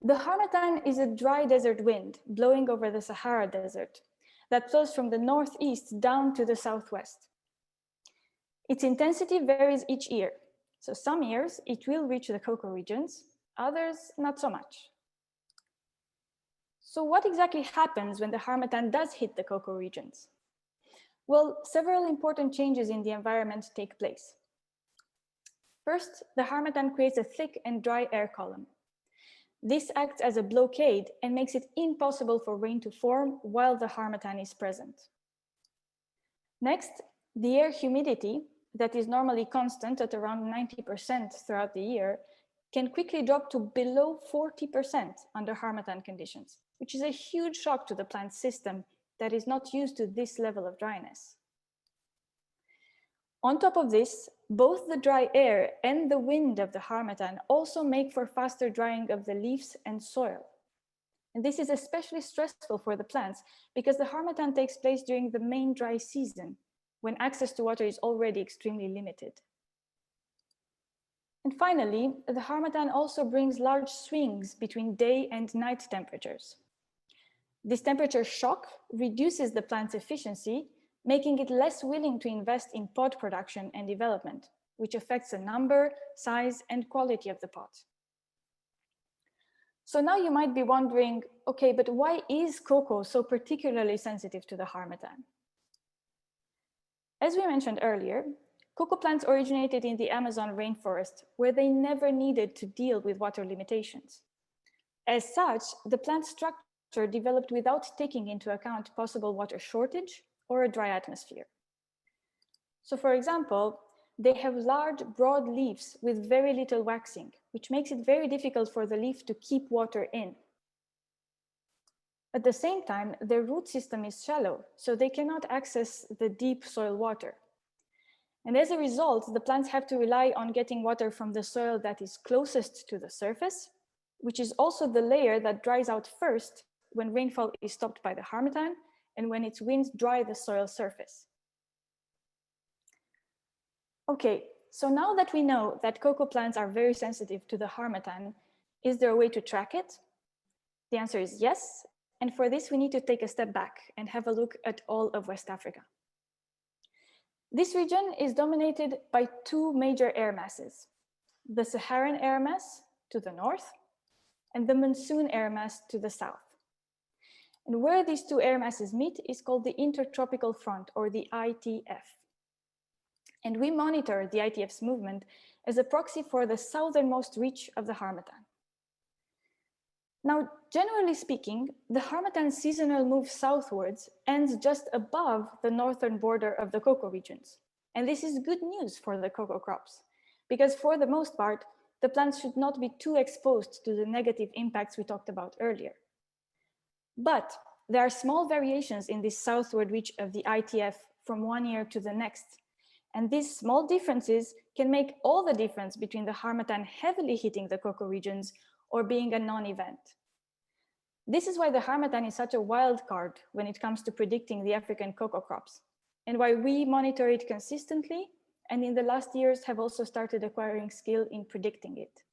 The harmattan is a dry desert wind blowing over the Sahara Desert that flows from the northeast down to the southwest. Its intensity varies each year. So some years it will reach the cocoa regions, others not so much. So what exactly happens when the harmattan does hit the cocoa regions? Well, several important changes in the environment take place. First, the harmattan creates a thick and dry air column. This acts as a blockade and makes it impossible for rain to form while the harmattan is present. Next, the air humidity, that is normally constant at around 90% throughout the year, can quickly drop to below 40% under harmattan conditions, which is a huge shock to the plant system that is not used to this level of dryness. On top of this, both the dry air and the wind of the harmattan also make for faster drying of the leaves and soil. And this is especially stressful for the plants because the harmattan takes place during the main dry season, when access to water is already extremely limited. And finally, the harmattan also brings large swings between day and night temperatures. This temperature shock reduces the plant's efficiency, making it less willing to invest in pod production and development, which affects the number, size, and quality of the pot. So now you might be wondering, okay, but why is cocoa so particularly sensitive to the harmattan? As we mentioned earlier, cocoa plants originated in the Amazon rainforest, where they never needed to deal with water limitations. As such, the plant structure developed without taking into account possible water shortage or a dry atmosphere. So for example, they have large, broad leaves with very little waxing, which makes it very difficult for the leaf to keep water in. At the same time, their root system is shallow, so they cannot access the deep soil water. And as a result, the plants have to rely on getting water from the soil that is closest to the surface, which is also the layer that dries out first when rainfall is stopped by the harmattan and when its winds dry the soil surface. Okay, so now that we know that cocoa plants are very sensitive to the harmattan, is there a way to track it? The answer is yes, and for this we need to take a step back and have a look at all of West Africa. This region is dominated by two major air masses, the Saharan air mass to the north and the monsoon air mass to the south. And where these two air masses meet is called the Intertropical Front, or the ITF. And we monitor the ITF's movement as a proxy for the southernmost reach of the harmattan. Now, generally speaking, the harmattan's seasonal move southwards ends just above the northern border of the cocoa regions. And this is good news for the cocoa crops, because for the most part, the plants should not be too exposed to the negative impacts we talked about earlier. But there are small variations in this southward reach of the ITF from one year to the next. And these small differences can make all the difference between the harmattan heavily hitting the cocoa regions or being a non-event. This is why the harmattan is such a wild card when it comes to predicting the African cocoa crops, and why we monitor it consistently, and in the last years have also started acquiring skill in predicting it.